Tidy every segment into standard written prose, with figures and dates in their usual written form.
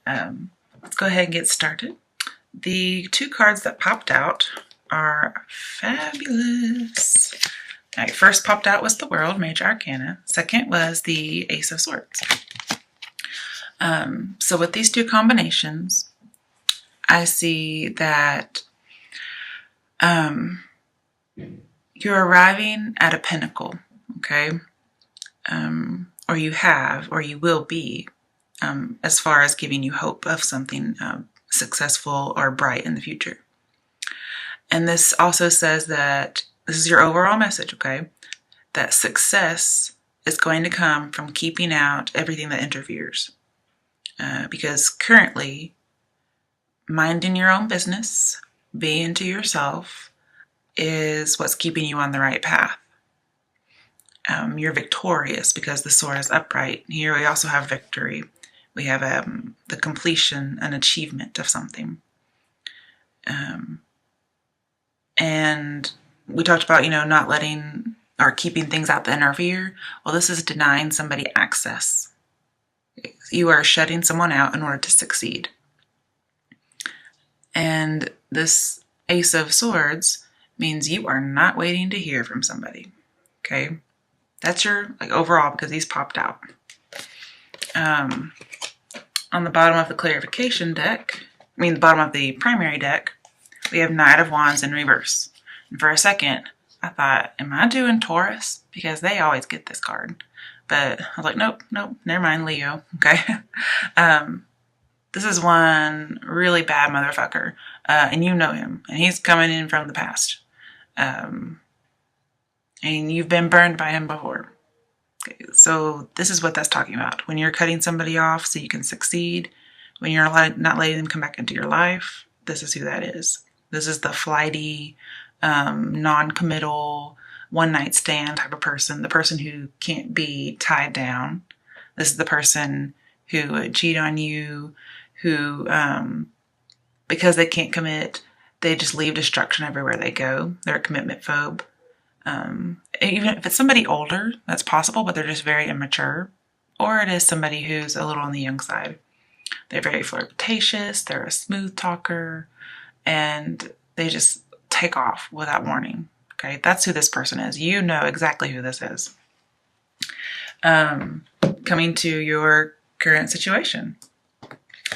Let's go ahead and get started. The two cards that popped out are fabulous. All right, first popped out was the World, Major Arcana. Second was the Ace of Swords. So with these two combinations, I see that you're arriving at a pinnacle, okay? Or you have, or you will be, as far as giving you hope of something successful or bright in the future. And this also says that this is your overall message, okay? That success is going to come from keeping out everything that interferes. Because currently, minding your own business, being to yourself, is what's keeping you on the right path. You're victorious because the sword is upright. Here we also have victory. We have the completion, an achievement of something. And we talked about, not letting or keeping things out that interfere. Well, this is denying somebody access. You are shutting someone out in order to succeed. And this Ace of Swords means you are not waiting to hear from somebody. Okay? That's your overall, because these popped out. On the bottom of the clarification deck, the bottom of the primary deck, we have Knight of Wands in reverse. And for a second, I thought, am I doing Taurus? Because they always get this card. But I was like, nope, never mind, Leo. Okay. This is one really bad motherfucker. And you know him. And he's coming in from the past. And you've been burned by him before. Okay, so this is what that's talking about. When you're cutting somebody off so you can succeed, when you're not letting them come back into your life, this is who that is. This is the flighty, non-committal, one-night stand type of person, the person who can't be tied down. This is the person who would cheat on you, who, because they can't commit, they just leave destruction everywhere they go. They're a commitment phobe. Even if it's somebody older, that's possible, but they're just very immature. Or it is somebody who's a little on the young side. They're very flirtatious, they're a smooth talker, and they just take off without warning. Okay, that's who this person is. You know exactly who this is. Coming to your current situation,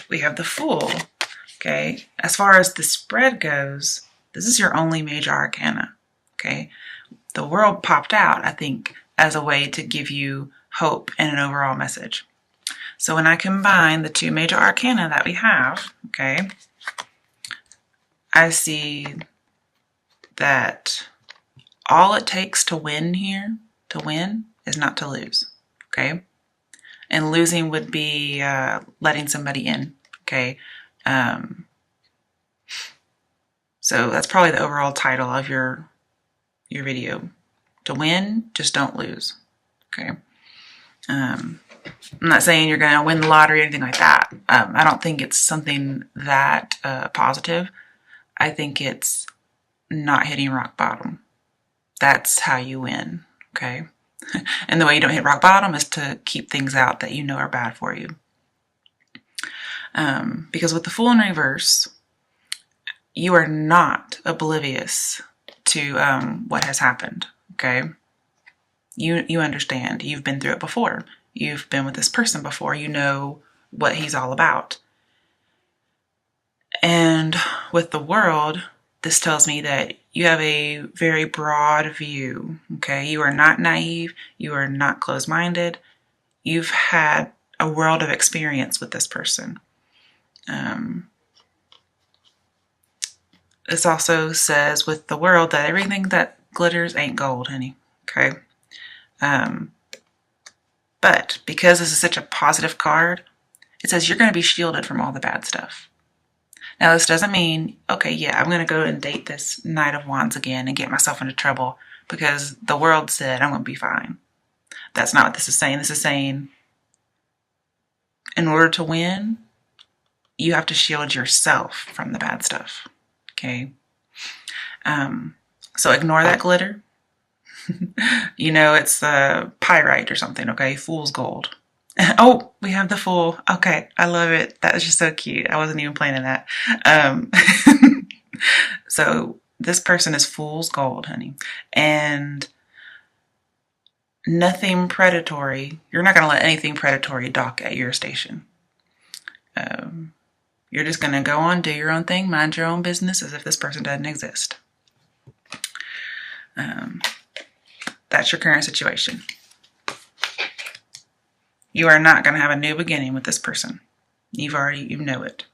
we have the Fool. Okay, as far as the spread goes, this is your only major arcana. Okay, the World popped out, I think, as a way to give you hope and an overall message. So when I combine the two major arcana that we have, okay, I see that all it takes to win here, is not to lose, okay? And losing would be letting somebody in, okay? So that's probably the overall title of your video. To win, just don't lose, okay? I'm not saying you're going to win the lottery or anything like that. I don't think it's something that positive. I think it's not hitting rock bottom. That's how you win, okay? And the way you don't hit rock bottom is to keep things out that you know are bad for you. Because with the Fool in reverse, you are not oblivious to what has happened, okay? You understand. You've been through it before. You've been with this person before. You know what he's all about. And with the World, this tells me that you have a very broad view, okay? You are not naive. You are not closed-minded. You've had a world of experience with this person. This also says with the World that everything that glitters ain't gold, honey, okay? But because this is such a positive card, it says you're going to be shielded from all the bad stuff. Now, this doesn't mean, okay, yeah, I'm going to go and date this Knight of Wands again and get myself into trouble because the World said I'm going to be fine. That's not what this is saying. This is saying in order to win, you have to shield yourself from the bad stuff, okay? So ignore that glitter. It's pyrite or something, okay? Fool's gold. Oh, we have the Fool. Okay, I love it. That was just so cute. I wasn't even planning that. Um, so this person is fool's gold, honey. And nothing predatory. You're not going to let anything predatory dock at your station. Um, you're just going to go on, do your own thing, mind your own business as if this person doesn't exist. That's your current situation. You are not going to have a new beginning with this person. You know it.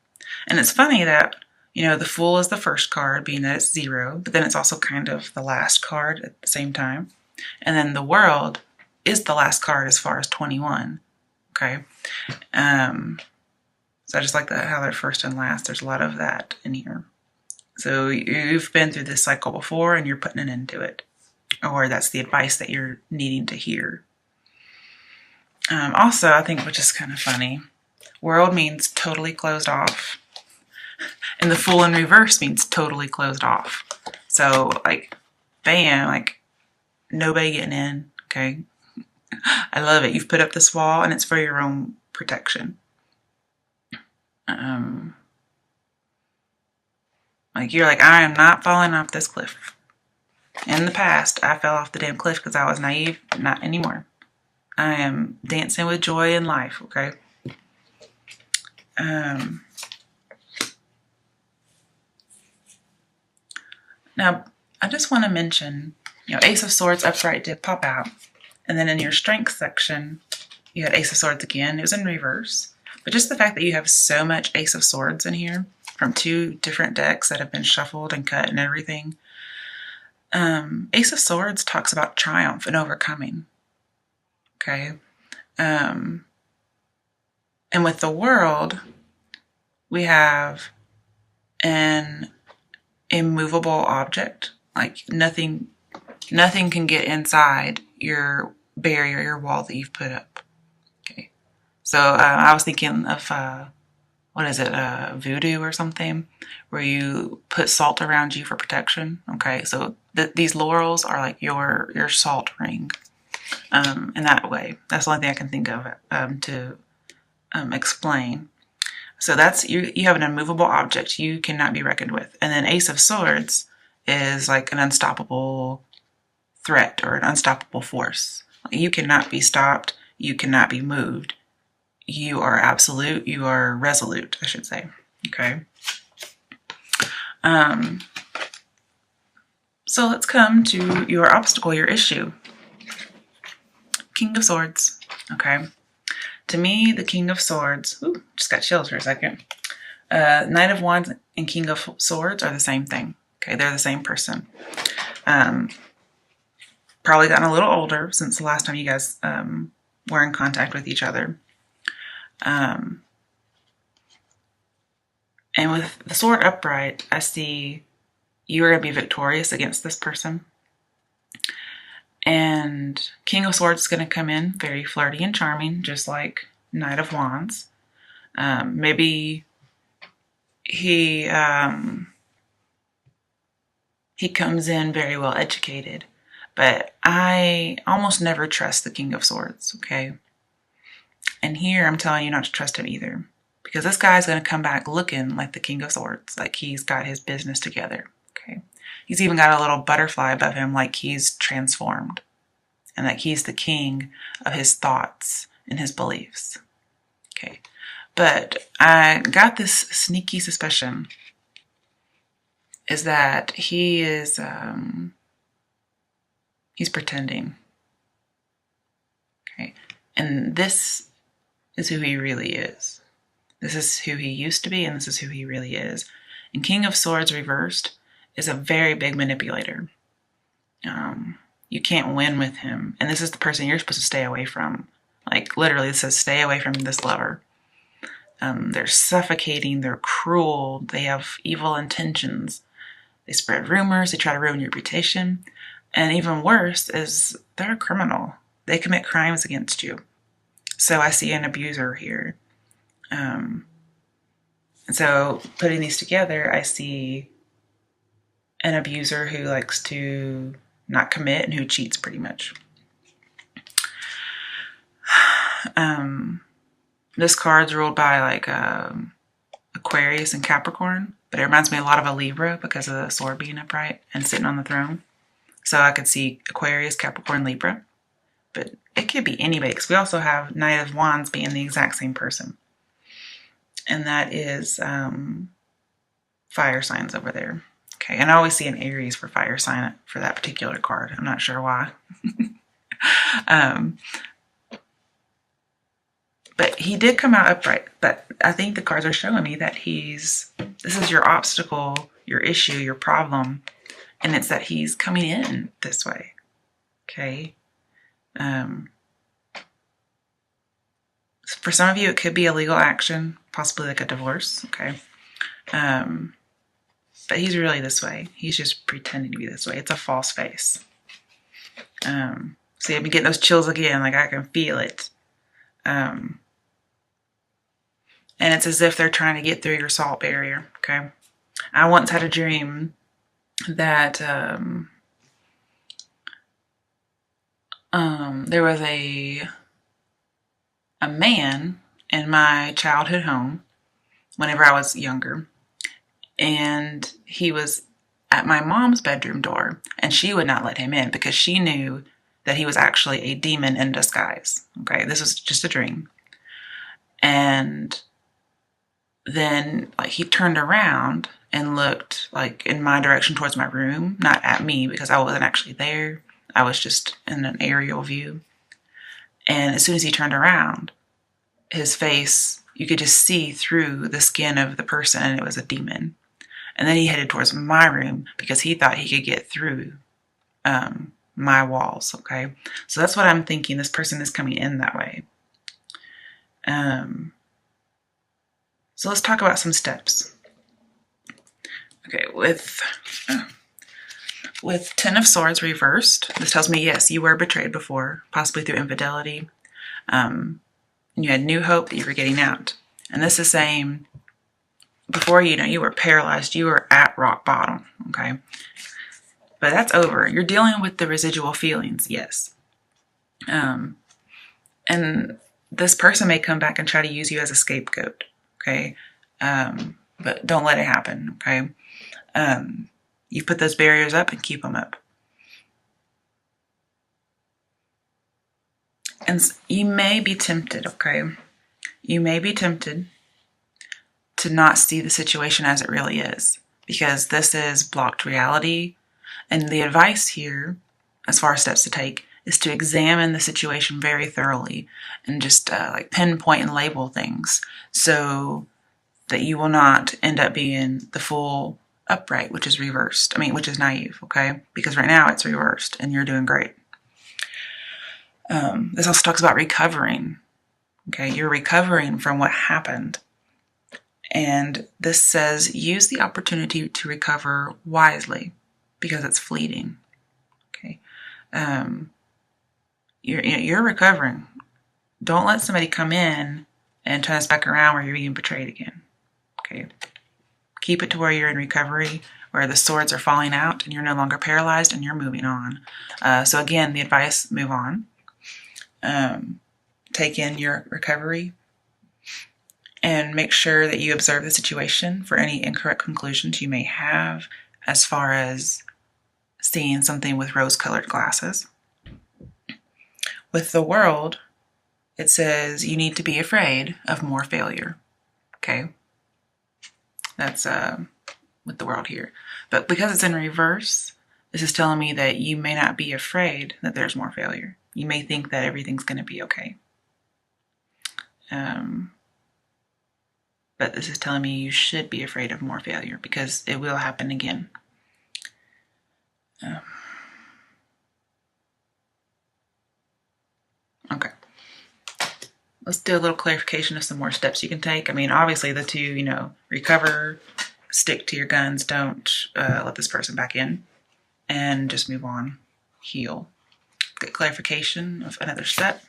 And it's funny that, the Fool is the first card, being that it's 0, but then it's also kind of the last card at the same time. And then the World is the last card as far as 21. Okay. So I just like how they're first and last. There's a lot of that in here. So you've been through this cycle before and you're putting an end to it. Or that's the advice that you're needing to hear. Also, I think, which is kind of funny, World means totally closed off. And the Fool in reverse means totally closed off. So, bam, nobody getting in, okay? I love it. You've put up this wall, and it's for your own protection. You're like, I am not falling off this cliff. In the past, I fell off the damn cliff because I was naive. Not anymore. I am dancing with joy in life, okay? Now, I just want to mention, Ace of Swords upright did pop out. And then in your strength section, you had Ace of Swords again. It was in reverse. But just the fact that you have so much Ace of Swords in here from 2 different decks that have been shuffled and cut and everything. Ace of Swords talks about triumph and overcoming. Okay. And with the World, we have an immovable object. Nothing can get inside your barrier, your wall that you've put up. Okay. So I was thinking of, voodoo or something, where you put salt around you for protection. Okay. So these laurels are like your salt ring. In that way. That's the only thing I can think of to explain. So that's, you have an immovable object you cannot be reckoned with. And then Ace of Swords is like an unstoppable threat or an unstoppable force. You cannot be stopped. You cannot be moved. You are absolute. You are resolute, I should say. Okay. So let's come to your obstacle, your issue. King of Swords. Okay. To me, the King of Swords, just got chills for a second. Knight of Wands and King of Swords are the same thing. Okay, they're the same person. Probably gotten a little older since the last time you guys were in contact with each other. And with the sword upright, I see you are going to be victorious against this person. And King of Swords is going to come in very flirty and charming, just like Knight of Wands. Maybe he comes in very well educated, but I almost never trust the King of Swords, okay? And here I'm telling you not to trust him either, because this guy's going to come back looking like the King of Swords, like he's got his business together, okay? He's even got a little butterfly above him, like he's transformed, and like he's the king of his thoughts and his beliefs, okay? But I got this sneaky suspicion is that he is, he's pretending, okay? And this is who he really is. This is who he used to be, and this is who he really is. And King of Swords reversed is a very big manipulator. You can't win with him. And this is the person you're supposed to stay away from. Like, literally, it says stay away from this lover. They're suffocating, they're cruel, they have evil intentions. They spread rumors, they try to ruin your reputation. And even worse is they're a criminal. They commit crimes against you. So I see an abuser here. And so putting these together, I see an abuser who likes to not commit and who cheats pretty much. This card's ruled by like Aquarius and Capricorn, but it reminds me a lot of a Libra because of the sword being upright and sitting on the throne. So I could see Aquarius, Capricorn, Libra, but it could be anybody because we also have Knight of Wands being the exact same person. And that is fire signs over there. Okay, and I always see an Aries for fire sign for that particular card. I'm not sure why. But he did come out upright. But I think the cards are showing me that this is your obstacle, your issue, your problem. And it's that he's coming in this way. Okay. For some of you, it could be a legal action, possibly like a divorce. Okay. But he's really this way. He's just pretending to be this way. It's a false face. See, I've been getting those chills again. Like I can feel it. And it's as if they're trying to get through your salt barrier, okay? I once had a dream that there was a man in my childhood home whenever I was younger, and he was at my mom's bedroom door, and she would not let him in because she knew that he was actually a demon in disguise, okay? This was just a dream. And then like he turned around and looked like in my direction towards my room, not at me because I wasn't actually there. I was just in an aerial view. And as soon as he turned around, his face, you could just see through the skin of the person, and it was a demon. And then he headed towards my room because he thought he could get through my walls, okay? So that's what I'm thinking. This person is coming in that way. So let's talk about some steps. Okay, with Ten of Swords reversed, this tells me, yes, you were betrayed before, possibly through infidelity. And you had new hope that you were getting out. And this is saying, before you were paralyzed, you were at rock bottom, okay? But that's over. You're dealing with the residual feelings, yes. And this person may come back and try to use you as a scapegoat. Okay, but don't let it happen, okay? You put those barriers up and keep them up. And you may be tempted, okay? You may be tempted to not see the situation as it really is because this is blocked reality. And the advice here, as far as steps to take, is to examine the situation very thoroughly and just like pinpoint and label things so that you will not end up being the full upright, which is reversed. Which is naive, okay? Because right now it's reversed and you're doing great. This also talks about recovering, okay? You're recovering from what happened. And this says use the opportunity to recover wisely because it's fleeting, okay? You're recovering. Don't let somebody come in and turn us back around where you're being betrayed again. Okay. Keep it to where you're in recovery, where the swords are falling out and you're no longer paralyzed and you're moving on. So again, the advice, move on. Take in your recovery and make sure that you observe the situation for any incorrect conclusions you may have as far as seeing something with rose-colored glasses. With the World, it says you need to be afraid of more failure. Okay? That's with the World here. But because it's in reverse, this is telling me that you may not be afraid that there's more failure. You may think that everything's going to be okay. But this is telling me you should be afraid of more failure because it will happen again. Okay. Let's do a little clarification of some more steps you can take. Obviously the two, recover, stick to your guns, don't let this person back in, and just move on, heal. Get clarification of another step.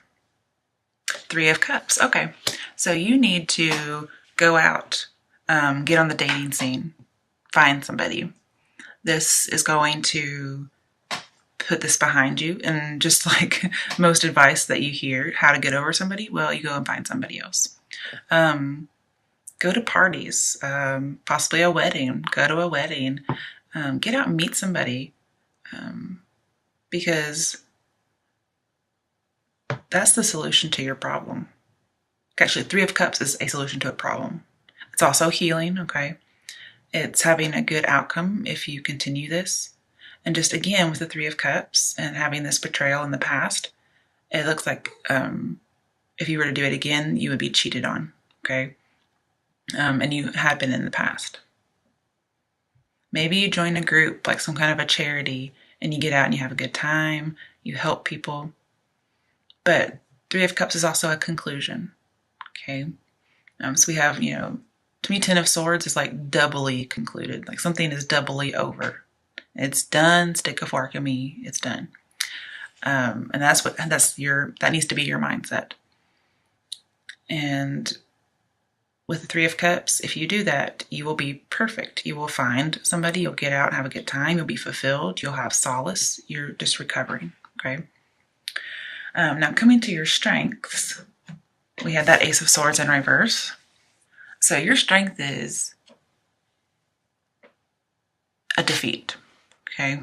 3 of Cups. Okay, so you need to go out, get on the dating scene, find somebody. This is going to put this behind you. And just like most advice that you hear, how to get over somebody, well, you go and find somebody else. Go to parties, possibly a wedding. Go to a wedding. Get out and meet somebody, because that's the solution to your problem. Actually, Three of Cups is a solution to a problem. It's also healing, okay? It's having a good outcome if you continue this. And just again, with the Three of Cups and having this betrayal in the past, it looks like if you were to do it again, you would be cheated on, okay? And you had been in the past. Maybe you join a group, like some kind of a charity, and you get out and you have a good time, you help people. But Three of Cups is also a conclusion, okay? So we have, to me, Ten of Swords is like doubly concluded. Like something is doubly over. It's done. Stick a fork in me. It's done. And that needs to be your mindset. And with the Three of Cups, if you do that, you will be perfect. You will find somebody. You'll get out and have a good time. You'll be fulfilled. You'll have solace. You're just recovering. Okay. Now coming to your strengths, we had that Ace of Swords in reverse. So your strength is a defeat, okay?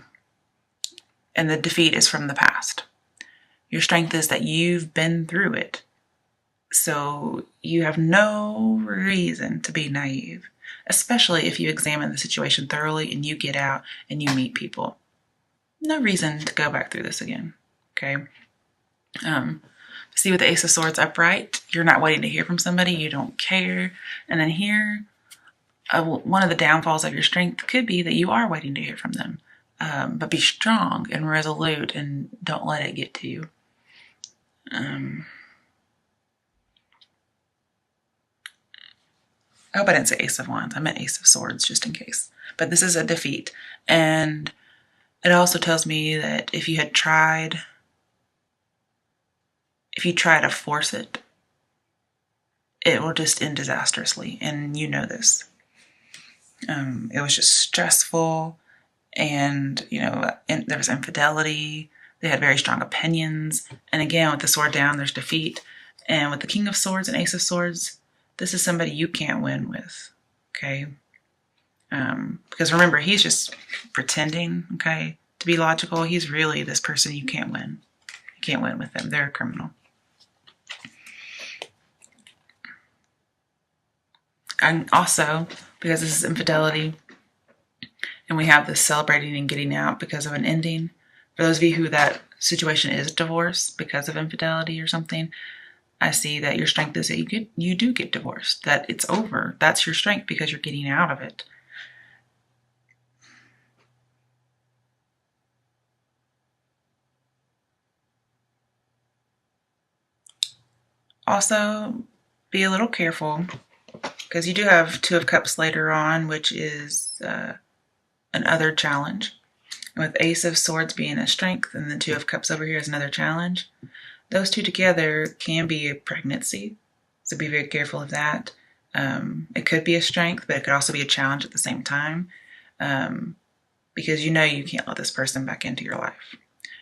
And the defeat is from the past. Your strength is that you've been through it. So you have no reason to be naive, especially if you examine the situation thoroughly and you get out and you meet people. No reason to go back through this again, okay? See, with the Ace of Swords upright, you're not waiting to hear from somebody. You don't care. And then here, one of the downfalls of your strength could be that you are waiting to hear from them. But be strong and resolute and don't let it get to you. I hope I didn't say Ace of Wands. I meant Ace of Swords just in case. But this is a defeat. And it also tells me that if you try to force it, it will just end disastrously. And you know this. It was just stressful. And, there was infidelity. They had very strong opinions. And again, with the sword down, there's defeat. And with the King of Swords and Ace of Swords, this is somebody you can't win with, okay? Because remember, he's just pretending, okay, to be logical. He's really this person you can't win. You can't win with them. They're a criminal. And also, because this is infidelity, and we have this celebrating and getting out because of an ending, for those of you who that situation is divorce because of infidelity or something, I see that your strength is that you do get divorced, that it's over. That's your strength because you're getting out of it. Also, be a little careful because you do have Two of Cups later on, which is another challenge. And with Ace of Swords being a strength and the Two of Cups over here is another challenge, those two together can be a pregnancy. So be very careful of that. It could be a strength, but it could also be a challenge at the same time, because you can't let this person back into your life.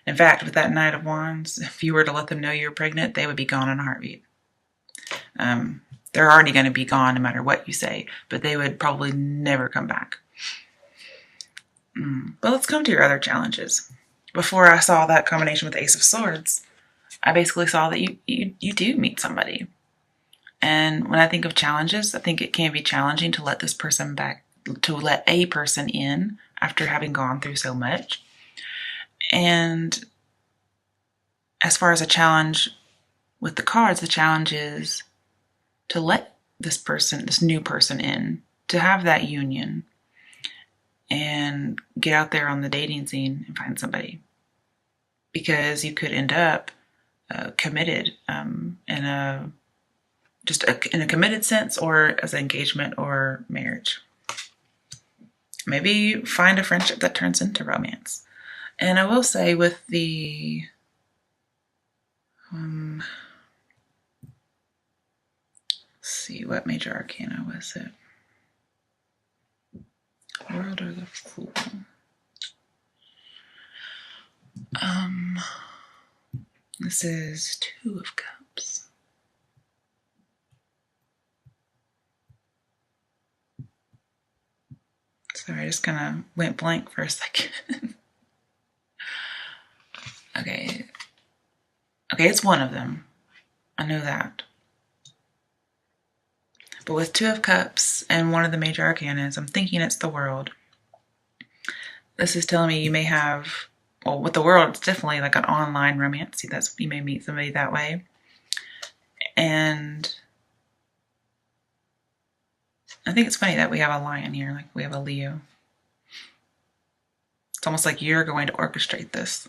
In fact, with that Knight of Wands, if you were to let them know you're pregnant, they would be gone in a heartbeat. They're already going to be gone no matter what you say, but they would probably never come back. But let's come to your other challenges. Before I saw that combination with the Ace of Swords, I basically saw that you do meet somebody. And when I think of challenges, I think it can be challenging to let let a person in after having gone through so much. And as far as a challenge with the cards, the challenge is to let this new person in, to have that union and get out there on the dating scene and find somebody. Because you could end up committed in a committed sense, or as an engagement or marriage. Maybe find a friendship that turns into romance. And I will say with the let's see, what major arcana was it? World or the Fool? This is Two of Cups. Sorry, I just kind of went blank for a second. Okay, it's one of them. I know that. But with Two of Cups and one of the major arcanas, I'm thinking it's the World. This is telling me you may have, well, with the World, it's definitely like an online romance. See, you may meet somebody that way. And I think it's funny that we have a Lion here, like we have a Leo. It's almost like you're going to orchestrate this.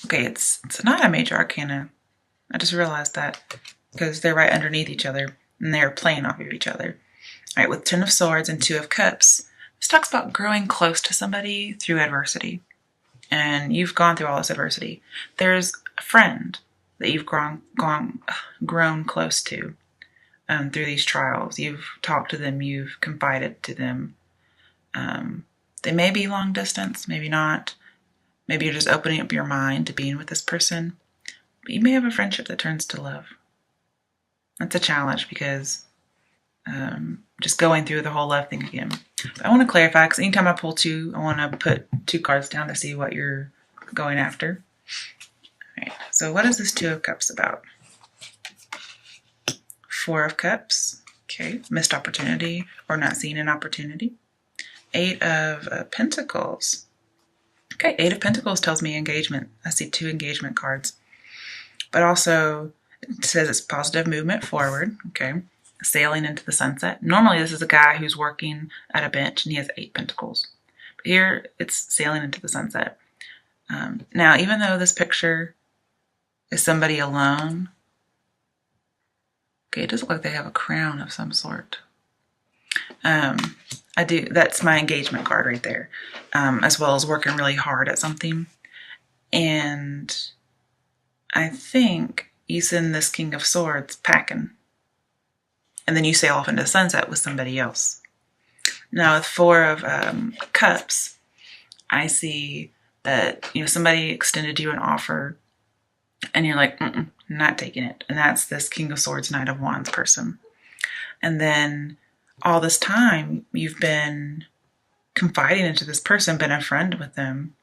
Okay, it's not a major arcana. I just realized that because they're right underneath each other and they're playing off of each other. All right, with Ten of Swords and Two of Cups, this talks about growing close to somebody through adversity. And you've gone through all this adversity. There's a friend that you've grown close to through these trials. You've talked to them, you've confided to them. They may be long distance, maybe not. Maybe you're just opening up your mind to being with this person. But you may have a friendship that turns to love. That's a challenge because just going through the whole love thing again. But I want to clarify because anytime I pull two, I want to put two cards down to see what you're going after. All right, so what is this Two of Cups about? Four of Cups, okay, missed opportunity or not seeing an opportunity. Eight of Pentacles. Okay, Eight of Pentacles tells me engagement. I see two engagement cards. But also, it says it's positive movement forward, okay, sailing into the sunset. Normally, this is a guy who's working at a bench and he has 8 pentacles. But here, it's sailing into the sunset. Now, even though this picture is somebody alone, okay, it does look like they have a crown of some sort. That's my engagement card right there, as well as working really hard at something. And I think you send this King of Swords packing, and then you sail off into the sunset with somebody else. Now with Four of Cups, I see that somebody extended you an offer, and you're like, not taking it. And that's this King of Swords, Knight of Wands person. And then all this time, you've been confiding into this person, been a friend with them,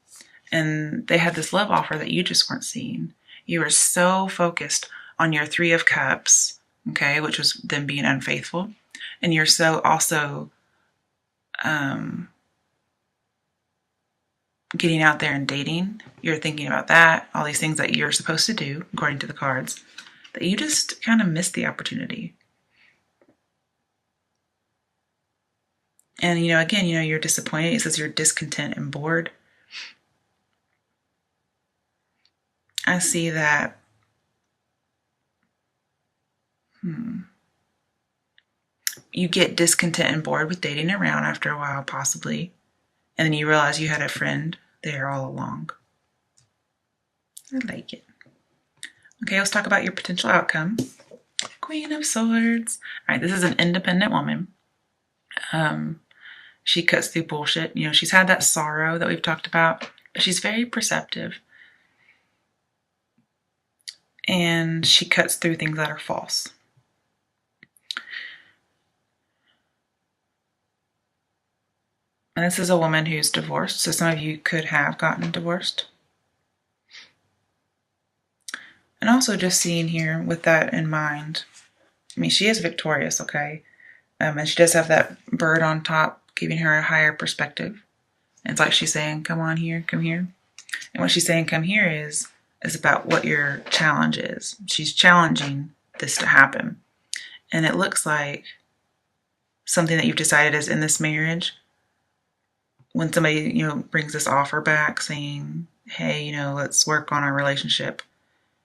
and they had this love offer that you just weren't seeing. You were so focused on your Three of Cups, okay, which was them being unfaithful, and you're so also getting out there and dating. You're thinking about that, all these things that you're supposed to do, according to the cards, that you just kind of missed the opportunity. And, again, you're disappointed. It says you're discontent and bored. I see that. You get discontent and bored with dating around after a while, possibly. And then you realize you had a friend there all along. I like it. Okay, let's talk about your potential outcome. Queen of Swords. All right, this is an independent woman. She cuts through bullshit. She's had that sorrow that we've talked about, but she's very perceptive. And she cuts through things that are false. And this is a woman who's divorced, so some of you could have gotten divorced. And also just seeing here with that in mind, she is victorious, okay? And she does have that bird on top, giving her a higher perspective. And it's like she's saying, come on here, come here. And what she's saying, come here, is about what your challenge is. She's challenging this to happen. And it looks like something that you've decided is in this marriage. When somebody, brings this offer back saying, hey, let's work on our relationship.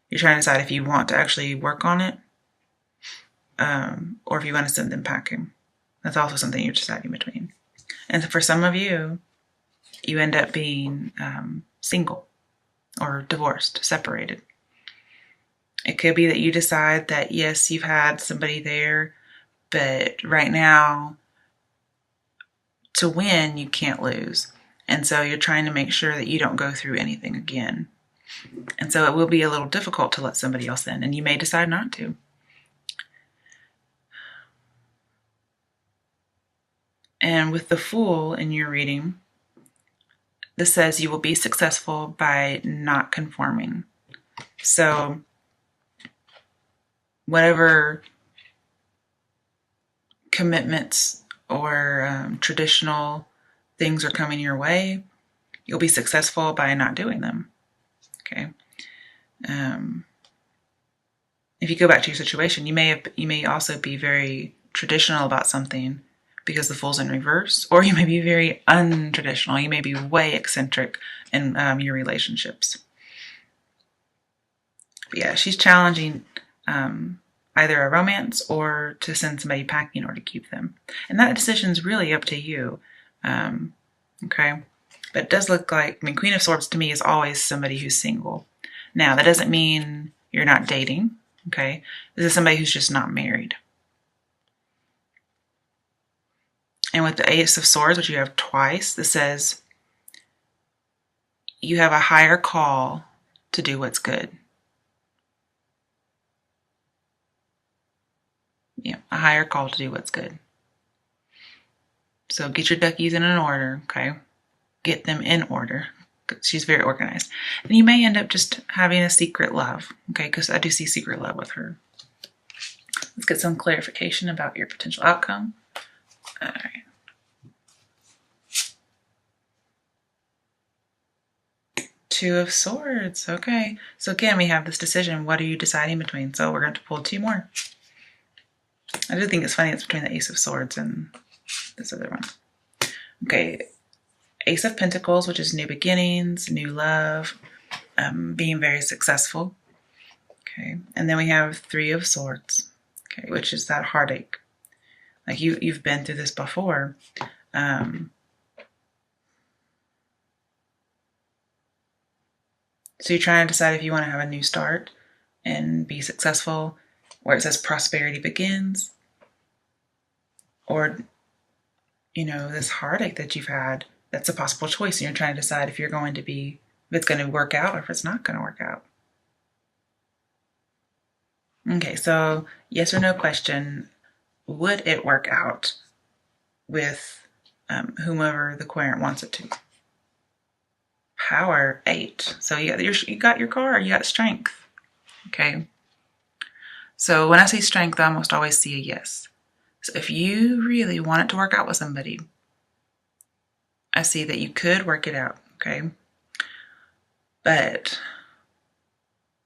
You're trying to decide if you want to actually work on it, or if you want to send them packing. That's also something you're deciding between. And for some of you, you end up being single or divorced, separated. It could be that you decide that, yes, you've had somebody there, but right now to win, you can't lose. And so you're trying to make sure that you don't go through anything again. And so it will be a little difficult to let somebody else in, and you may decide not to. And with the Fool in your reading, this says you will be successful by not conforming. So whatever commitments or traditional things are coming your way, you'll be successful by not doing them. Okay. If you go back to your situation, you may also be very traditional about something because the Fool's in reverse, or you may be very untraditional. You may be way eccentric in your relationships. But yeah, she's challenging either a romance or to send somebody packing or to keep them. And that decision's really up to you. Okay. But it does look like, Queen of Swords to me is always somebody who's single. Now, that doesn't mean you're not dating. Okay. This is somebody who's just not married. And with the Ace of Swords, which you have twice, this says you have a higher call to do what's good. Yeah, a higher call to do what's good. So get your duckies in an order, okay? Get them in order. She's very organized. And you may end up just having a secret love, okay? Because I do see secret love with her. Let's get some clarification about your potential outcome. All right. Two of Swords. Okay. So again, we have this decision. What are you deciding between? So we're going to pull two more. I do think it's funny it's between the Ace of Swords and this other one. Okay. Ace of Pentacles, which is new beginnings, new love, being very successful. Okay. And then we have Three of Swords. Okay. Which is that heartache. Like you've been through this before. So you're trying to decide if you want to have a new start and be successful, where it says prosperity begins, or, this heartache that you've had, that's a possible choice. And you're trying to decide if it's going to work out or if it's not going to work out. Okay, so yes or no question. Would it work out with whomever the querent wants it to? Power 8. So you got your card, you got strength. Okay. So when I say strength, I almost always see a yes. So if you really want it to work out with somebody, I see that you could work it out. Okay. But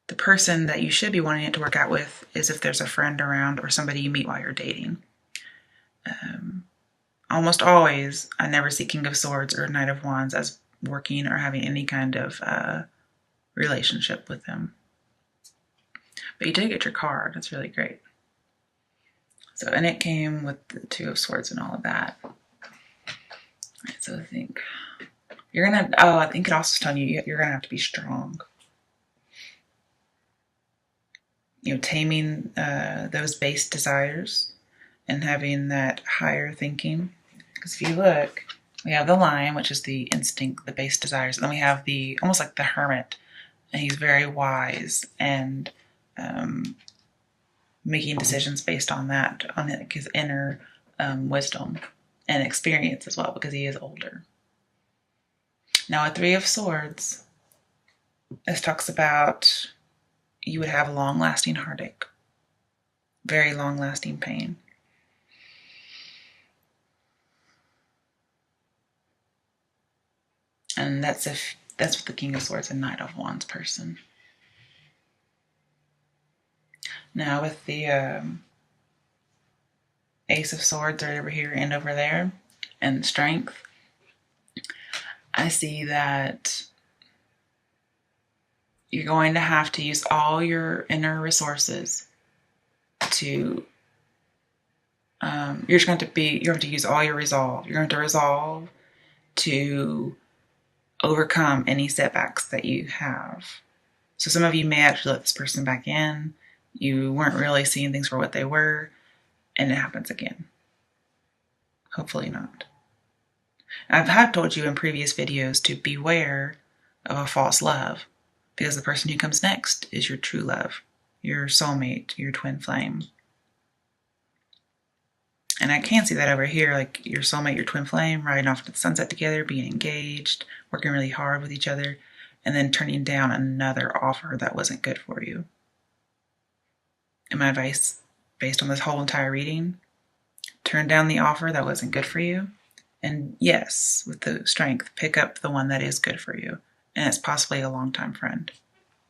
the person that you should be wanting it to work out with is if there's a friend around or somebody you meet while you're dating. Almost always, I never see King of Swords or Knight of Wands as working or having any kind of relationship with them. But you did get your card. That's really great. So, and it came with the Two of Swords and all of that. All right, so I think I think it also is telling you you're going to have to be strong. Taming those base desires and having that higher thinking. Because if you look, we have the Lion, which is the instinct, the base desires. And then we have almost like the Hermit. And he's very wise and making decisions based on that, on his inner wisdom and experience as well, because he is older. Now, a Three of Swords, this talks about you would have long-lasting heartache, very long-lasting pain. And that's with the King of Swords and Knight of Wands person. Now with the Ace of Swords right over here and over there, and strength, I see that you're going to have to use all your inner resources to you're going to use all your resolve. You're going to resolve to overcome any setbacks that you have. So some of you may actually let this person back in. You weren't really seeing things for what they were, and it happens again. Hopefully not. I have told you in previous videos to beware of a false love, because the person who comes next is your true love, your soulmate, your twin flame. And I can see that over here, like your soulmate, your twin flame, riding off to the sunset together, being engaged, working really hard with each other, and then turning down another offer that wasn't good for you. And my advice, based on this whole entire reading, turn down the offer that wasn't good for you. And yes, with the strength, pick up the one that is good for you. And it's possibly a longtime friend.